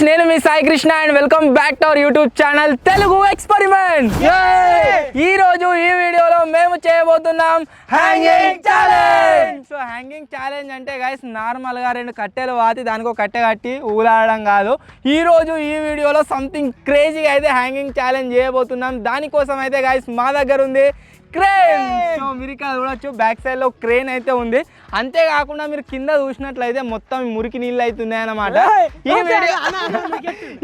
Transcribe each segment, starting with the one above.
నేను మీ Sai Krishna and welcome back to our YouTube channel Telugu experiment. ఈ రోజు ఈ వీడియోలో మేము చేయబోతున్నాం hanging challenge. So hanging challenge అంటే గైస్ నార్మల్ గా రెండు కట్టెలు వాతి దానికి ఒక కట్టె కట్టి ఊలాడడం కాదు. ఈ రోజు ఈ వీడియోలో సంథింగ్ క్రేజీగా అయితే హ్యాంగింగ్ ఛాలెంజ్ చేయబోతున్నాం. దానికోసం అయితే గైస్ మా దగ్గర ఉంది క్రేన్. సో మీరు ఇక్కడ చూడొచ్చు బ్యాక్ సైడ్ లో క్రేన్ అయితే ఉంది. అంతేకాకుండా మీరు కింద చూసినట్లయితే మొత్తం మురికి నీళ్ళు అవుతున్నాయి అన్నమాట.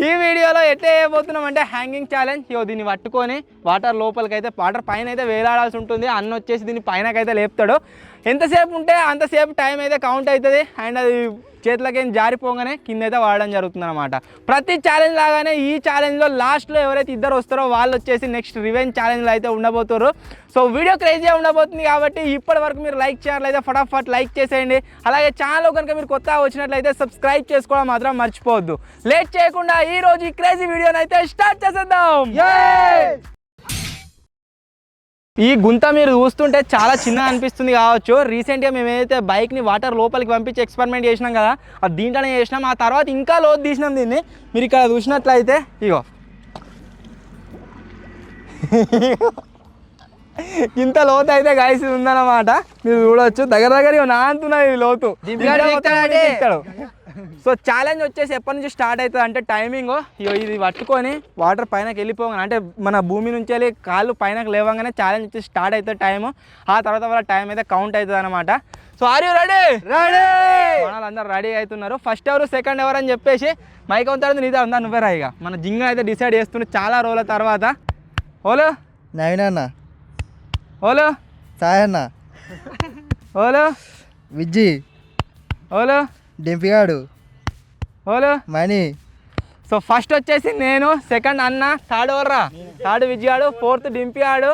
ఈ వీడియోలో ఎట్లా చేయబోతున్నాం అంటే హ్యాంగింగ్ ఛాలెంజ్. దీన్ని పట్టుకొని వాటర్ లోపలికి అయితే వాటర్ పైన అయితే వేలాడాల్సి ఉంటుంది. అన్న వచ్చేసి దీన్ని పైనకైతే లేపుతాడు. ఎంతసేపు ఉంటే అంతసేపు టైం అయితే కౌంట్ అవుతుంది. అండ్ అది చేతులకేం జారిపోగానే కింద అయితే వాడడం జరుగుతుంది అనమాట. ప్రతి ఛాలెంజ్ లాగానే ఈ ఛాలెంజ్లో లాస్ట్లో ఎవరైతే ఇద్దరు వస్తారో వాళ్ళు వచ్చేసి నెక్స్ట్ రివెంజ్ ఛాలెంజ్లో అయితే ఉండబోతారు. సో వీడియో క్రేజీగా ఉండబోతుంది కాబట్టి ఇప్పటి వరకు మీరు లైక్ చేయాలైతే ఫటాఫట్ లైక్ చేసేయండి. అలాగే ఛానల్లో కనుక మీరు కొత్తగా వచ్చినట్లయితే సబ్స్క్రైబ్ చేసుకోవడం మాత్రం మర్చిపోవద్దు. లేట్ చేయకుండా ఈ రోజు ఈ క్రేజీ వీడియోని అయితే స్టార్ట్ చేసేద్దాం. ఈ గుంత మీరు చూస్తుంటే చాలా చిన్నగా అనిపిస్తుంది కావచ్చు. రీసెంట్గా మేము ఏదైతే బైక్ని వాటర్ లోపలికి పంపించి ఎక్స్పెరిమెంట్ చేసినాం కదా, అది దీంట్లోనే చేసినాం. ఆ తర్వాత ఇంకా లోతు తీసినాం దీన్ని. మీరు ఇక్కడ చూసినట్లయితే ఇగో ఇంత లోతు అయితే గాయస్ ఉందన్నమాట. మీరు చూడవచ్చు దగ్గర దగ్గర నా అంటున్నది లోతు. సో ఛాలెంజ్ వచ్చేసి ఎప్పటి నుంచి స్టార్ట్ అవుతుంది అంటే టైమింగ్ ఇది పట్టుకొని వాటర్ పైనకి వెళ్ళిపోగానే అంటే మన భూమి నుంచి వెళ్ళి కాళ్ళు పైనకి లేవగానే ఛాలెంజ్ వచ్చేసి స్టార్ట్ అవుతుంది టైము. ఆ తర్వాత వాళ్ళ టైం అయితే కౌంట్ అవుతుంది అనమాట. So are you ready? వాళ్ళందరూ రెడీ అవుతున్నారు. ఫస్ట్ ఎవరు సెకండ్ ఎవరు అని చెప్పేసి మైక్ అవుతాడు నీదే ఉందా నువ్వే రాయిగా. మన జింగ అయితే డిసైడ్ చేస్తున్నారు చాలా రోజుల తర్వాత. ఓలో నవీన్ అన్న, ఓలో సాయి అన్న, ఓలో విజ్జి, ఓలో డింపిగాడు, ఓలో మణి. సో ఫస్ట్ వచ్చేసి నేను, సెకండ్ అన్న, థర్డ్ ఎవర్రా? థర్డ్ విజయాడు, ఫోర్త్ డింపియాడు,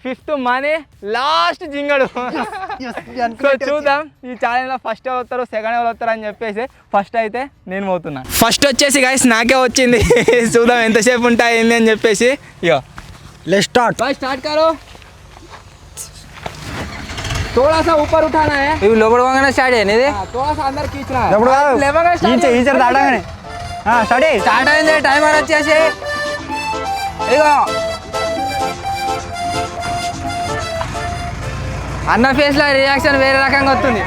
ఫిఫ్త్ మనీ, లాస్ట్ జింగడు. సో చూద్దాం ఈ ఛాలెంజ్లో ఫస్ట్ ఎవరు వస్తారు సెకండ్ ఎవరు వస్తారు అని చెప్పేసి ఫస్ట్ అయితే నేను పోతున్నా. ఫస్ట్ వచ్చేసి గైస్ నాకే వచ్చింది. చూద్దాం ఎంతసేపు ఉంటాయి ఏంది అని చెప్పేసి. ఇగో లెట్స్ స్టార్ట్. भाई स्टार्ट करो. थोड़ा सा ऊपर उठाना है. ఇవి లోపల పోగానే స్టార్ట్ అయ్యింది. थोड़ा सा अंदर खींचना है. ఈచర్ దాటగానే స్టార్ట్ అయింది. టైమర్ వచ్చేసి ఇగో అన్న ఫేస్ లో రియాక్షన్ వేరే రకంగా వస్తుంది.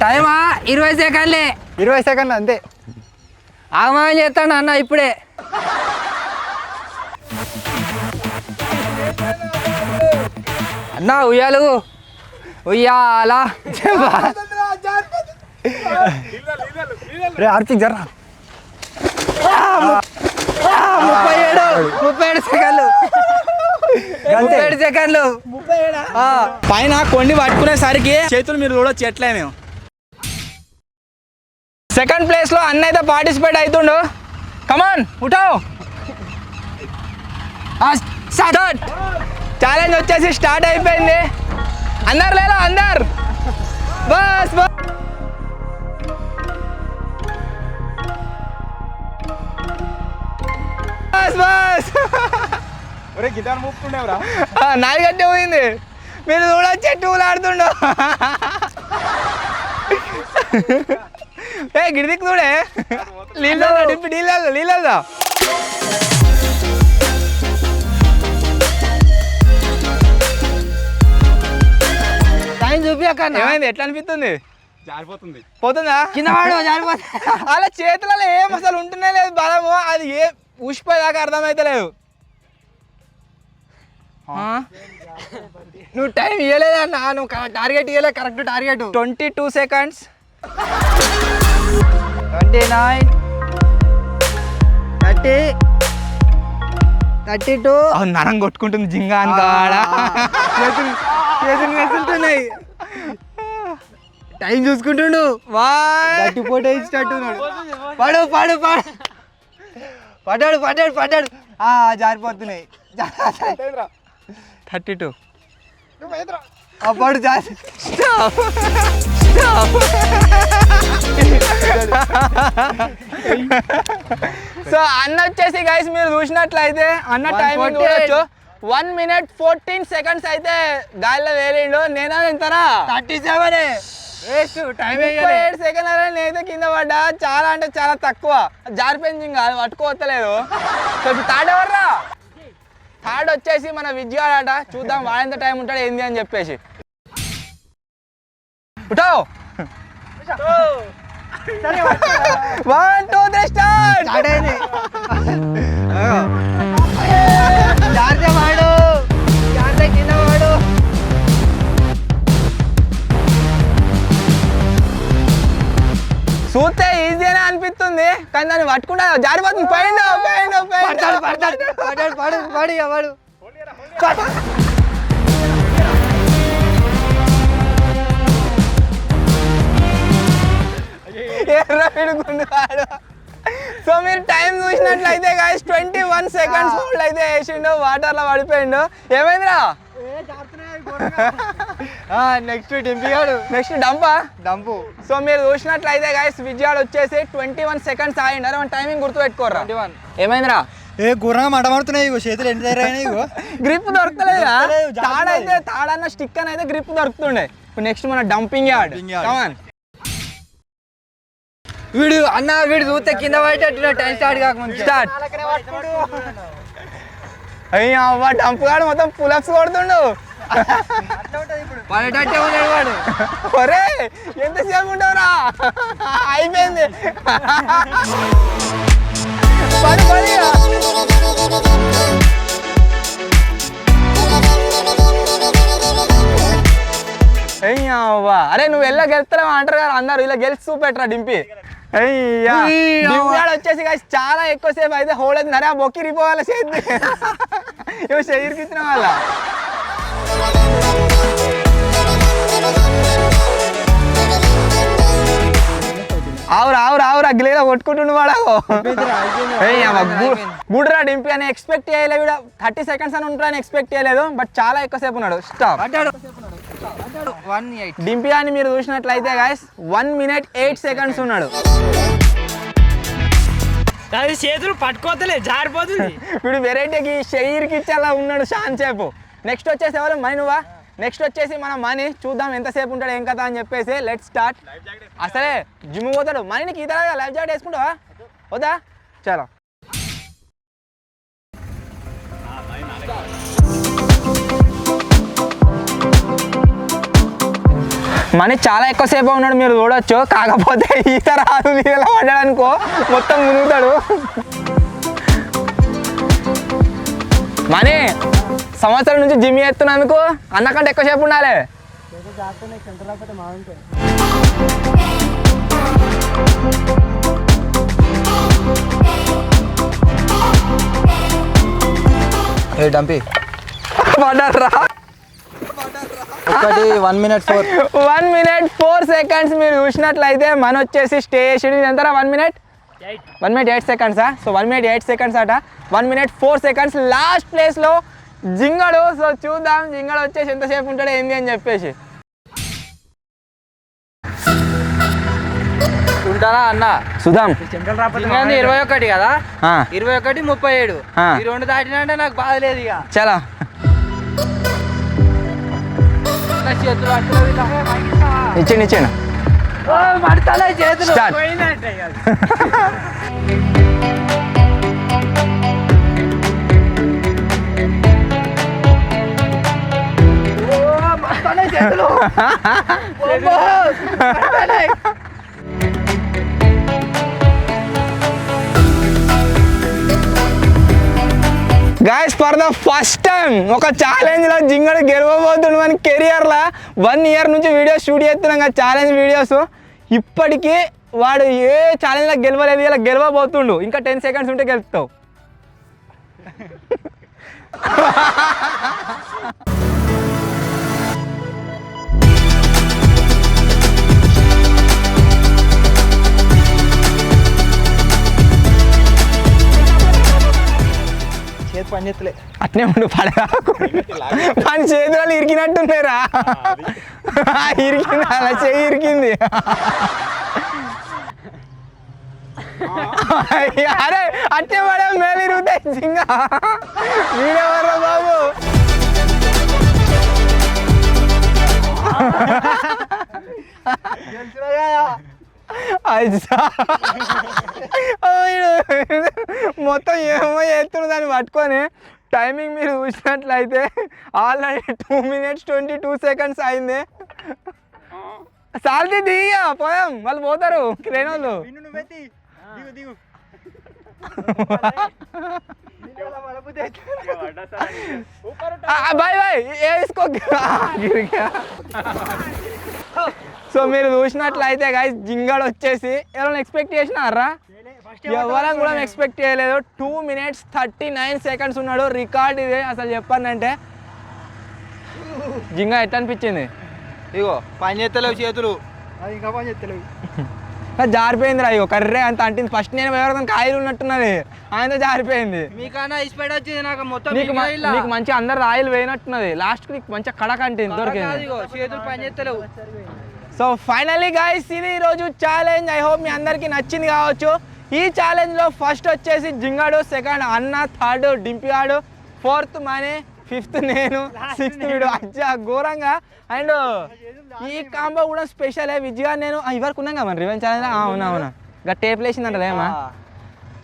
టైమా 20 సెకండ్లే. 20 సెకండ్లు అంతే. ఆగమని చేస్తాను అన్న ఇప్పుడే. అన్న ఉయ్యాలు ఉయ్యాలా ఆర్తిక్ జర్రా. 37 సెకండ్లు. 37 సెకండ్లు. పైన కొండి పట్టుకునేసరికి చేతులు మీరు చూడొచ్చు ఎట్లే. మేము సెకండ్ ప్లేస్ లో అన్న అయితే పార్టిసిపేట్ అవుతుండు. కమాన్ ఉఠావు. స్టార్ట్. ఛాలెంజ్ వచ్చేసి స్టార్ట్ అయిపోయింది. అందరు లేదా అందరు బస్ బస్. బస్ గిటార్ మూపుతుండేవరా? నాది గట్టే పోయింది. మీరు చూడొచ్చు చెట్టు ఆడుతుండో. ఏ గిడిదికి చూడే నీళ్ళ డిప్పి నీళ్ళదా. టైం చూపియక ఏమైంది? ఎట్లా అనిపిస్తుంది? జారిపోతుంది. పోతుందా? కింద వాడు జారిపోతుంది. అలా చేతులలో ఏం అసలు ఉంటున్నా లేదు బలము. అది ఏ ఉష్పోయేదాకా అర్థమైతే లేదు. నువ్వు టైం ఇవ్వలేదన్న. నువ్వు టార్గెట్ ఇవ్వలే. Correct target 22 seconds. 29 32 నరం కొట్టుకుంటుంది జింగా అనుకోవాలా చేతులు మెసులుతున్నాయి టైం చూసుకుంటుండు గట్టి ఫోటో ఇచ్చినట్టున్నాడు పడు పడు పడు పడ్డాడు పడ్డాడు పడ్డాడు జారిపోతున్నాయి 32 పడు జారి సో అన్న వచ్చేసి గైస్ మీరు చూసినట్లయితే అన్న టైమింగ్ చూడొచ్చు 1 minute 14 seconds అయితే గాలిలో వేరిండు. నేను ఎంతరా 37 వేస్ట్ టైం 37 సెకండ్ నేనైతే కింద పడ్డా. చాలా అంటే చాలా తక్కువ జారిపోయింది కాదు పట్టుకోవట్లేదు. సో ఇప్పుడు థర్డ్ ఎవర్రా? థర్డ్ వచ్చేసి మన విజయాడట. చూద్దాం వాడెంత టైం ఉంటాడు ఏంది అని చెప్పేసి. ఉఠావు 1 2 3 స్టార్ట్. కింద వాడు చూస్తే ఈజీనే అనిపిస్తుంది కానీ దాన్ని పట్టుకుంటా జారిపోతుంది. పైన పడ్డాడు పడ్డాడు పడ్డాడు పడు పడు వాడు ఎర్రగుండు. సో మీరు టైం చూసినట్లయితే గాయస్ 21 seconds హోల్డ్ అయితే వేసిండు. వాటర్లో పడిపోయిండు. ఏమైందిరా? నెక్స్ట్ డింపిగాడు నెక్స్ట్ డంపా డంపు. సో మీరు చూసినట్లయితే గాయస్ విజయాడు వచ్చేసి 21 seconds ఆగిండు. అరే మన టైమింగ్ గుర్తు పెట్టుకోరా. ఏమైందిరా? గుర్రంగా మడమడుతున్నాయి ఇగో చేతులు ఎండి దగ్గర ఇగో గ్రిప్ దొరకలేదా? తాడైతే తాడన్న స్టిక్ అని అయితే గ్రిప్ దొరుకుతుండే. ఇప్పుడు నెక్స్ట్ మన డంపింగ్ యార్డ్. కమాన్ వీడు చూస్తే కింద పడేటట్టు టైం స్టార్ట్ కాకముందు స్టార్ట్. అయ్యా డంప్ గాడు మొత్తం పులప్స్ కొడుతుండు. పడేటట్టే ఉన్నాడు వాడు. ఒరే ఎంతసేపు ఉంటావురా? అయిపోయింది. పడు పడి అయ్యవ్వా. అరే నువ్వు ఎలా గెలుస్తావు అంటారు కదా అందరు. ఇలా గెలిచి చూపెట్టరా డింపి. అయ్యా డింపియాడు వచ్చేసి guys చాలా ఎక్కువసేపు అయితే హోల్ అవుతుంది. అరే ఆ బొక్కి రిపోవాలి చేద్ది ఇవి శరీరకి ఇచ్చిన వాళ్ళ. ఆవురా గిలేదా కొట్టుకుంటుండు వాడావు. గుడ్రా డింపి అని ఎక్స్పెక్ట్ చేయలేదు. 30 seconds అని ఉంటారని ఎక్స్పెక్ట్ చేయలేదు. బట్ చాలా ఎక్కువసేపు ఉన్నాడు. స్టాప్. డింపి అని మీరు చూసినట్లయితే గాయస్ 1 minute 8 seconds ఉన్నాడు. చేతులు పట్టుకోతలే జారిపోతుంది. ఇప్పుడు వెరైటీకి షెయిర్కి ఇచ్చేలా ఉన్నాడు షాన్ సేపు. నెక్స్ట్ వచ్చేసి ఎవరు? మనీ నువ్వా? నెక్స్ట్ వచ్చేసి మన మనీ. చూద్దాం ఎంతసేపు ఉంటాడు ఏం కదా అని చెప్పేసి. Let start. అసలే జిమ్ పోతాడు. మనీకి ఈత లైఫ్ జాకెట్ వేసుకుంటావా? వద్దా? చాలా మనీ చాలా ఎక్కువసేపు ఉన్నాడు మీరు చూడొచ్చు. కాకపోతే ఈత రాదు. నీళ్ళ పడ్డాడనుకో మొత్తం మునుగుతాడు. మనీ సంవత్సరం నుంచి జిమ్ చేస్తున్నందుకు అన్నకంటే ఎక్కువసేపు ఉండాలి. డంపి పడ్డారా? 1 minute 4 1 minute 4 seconds మీరు చూసినట్లయితే మన వచ్చేసి స్టే చేసి ఎంతరా? 1 minute 8 seconds. So 1 minute 8 seconds అట. 1 minute 4 seconds లాస్ట్ ప్లేస్లో జింగడు. సో చూద్దాం జింగడు వచ్చేసి ఎంతసేపు ఉంటాడు ఏంది అని చెప్పేసి. ఉంటారా అన్న? చూద్దాం. 21 కదా, 21 37 ఈ రెండు దాటినంటే నాకు బాధ లేదు ఇక. చాలా ఇచ్చిండు మడతలే చేతులు. Guys for the first time ఒక ఛాలెంజ్లో జింగడు గెలవబోతుండు. మన కెరియర్లో 1 year నుంచి వీడియోస్ షూట్ చేస్తున్నాం కదా ఛాలెంజ్ వీడియోస్. ఇప్పటికీ వాడు ఏ ఛాలెంజ్లో గెలవలేదు, ఇలా గెలవబోతుండు. ఇంకా 10 seconds ఉంటే గెలుస్తావు. చేతి పని చేస్తలే. అట్నే ఉండు, పడరా పని చేతులు ఇరికినట్టున్నారా? ఇరికింది, అలా చెయ్యి ఇరికింది. అరే అట్టే పడే మేలు ఇరుగుతాయి జింగా. వీడెవర్రా బాబు? మొత్తం ఏమో చేస్తున్న దాన్ని పట్టుకొని టైమింగ్ మీరు చూసినట్లయితే ఆల్రెడీ 2 minutes 22 seconds అయింది. సాల్తీ దిగా పోయాం, వాళ్ళు పోతారు ట్రైన్ వాళ్ళు. బాయ్ బాయ్ వేసుకో. సో మీరు చూసినట్లయితే గైస్ జింగాడు వచ్చేసి ఎవరైనా ఎక్స్పెక్ట్ చేసినారా? ఎవరైనా కూడా ఎక్స్పెక్ట్ చేయలేదు. 2 minutes 39 seconds ఉన్నాడు, రికార్డ్ ఇది. అసలు చెప్పానంటే జింగా ఎట్లా అనిపించింది? ఇగో పని చేస్తలేవు చేతులు, అది ఇంకా పని చేస్తలేవు. జారిపోయింది రా. ఇగో కర్రే అంత అంటింది. ఫస్ట్ నేను ఎవరితో కాయలు ఉన్నట్టున్నది, ఆయనతో జారిపోయింది. మీకన్నా ఇస్పెడ్ వచ్చింది నాకు మొత్తం. నీకు మంచి అందరు ఆయిల్ వేయనట్టున్నది, లాస్ట్ నీకు మంచిగా కడక అంటింది దొరికింది. చేతులు పని చేస్తలేవు. సో ఫైనల్లీ గైస్ ఇది ఈరోజు ఛాలెంజ్. ఐ హోప్ మీ అందరికీ నచ్చింది కావచ్చు. ఈ ఛాలెంజ్లో ఫస్ట్ వచ్చేసి జింగాడు, సెకండ్ అన్న, థర్డ్ డింపిగాడు, ఫోర్త్ మనీ, ఫిఫ్త్ నేను, సిక్స్త్ వీడు. అచ్చా ఘోరంగా. అండ్ ఈ కాంబో కూడా స్పెషల్. విజయగా నేను ఇవరకు ఉన్నాం కదా మన రివెంజ్ ఛాలెంజ్. అవునా ఇంకా టేప్ లేసిందంటదేమా.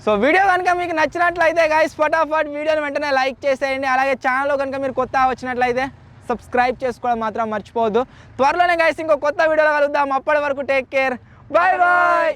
సో వీడియో కనుక మీకు నచ్చినట్లయితే గైస్ ఫటాఫట్ వీడియోని వెంటనే లైక్ చేసేయండి. అలాగే ఛానల్లో కనుక మీరు కొత్త వచ్చినట్లయితే సబ్స్క్రైబ్ చేసుకోవడం మాత్రం మర్చిపోవద్దు. త్వరలోనే గైస్ ఇంకో కొత్త వీడియోలో కలుద్దాం. అప్పటి వరకు టేక్ కేర్, బాయ్ బాయ్.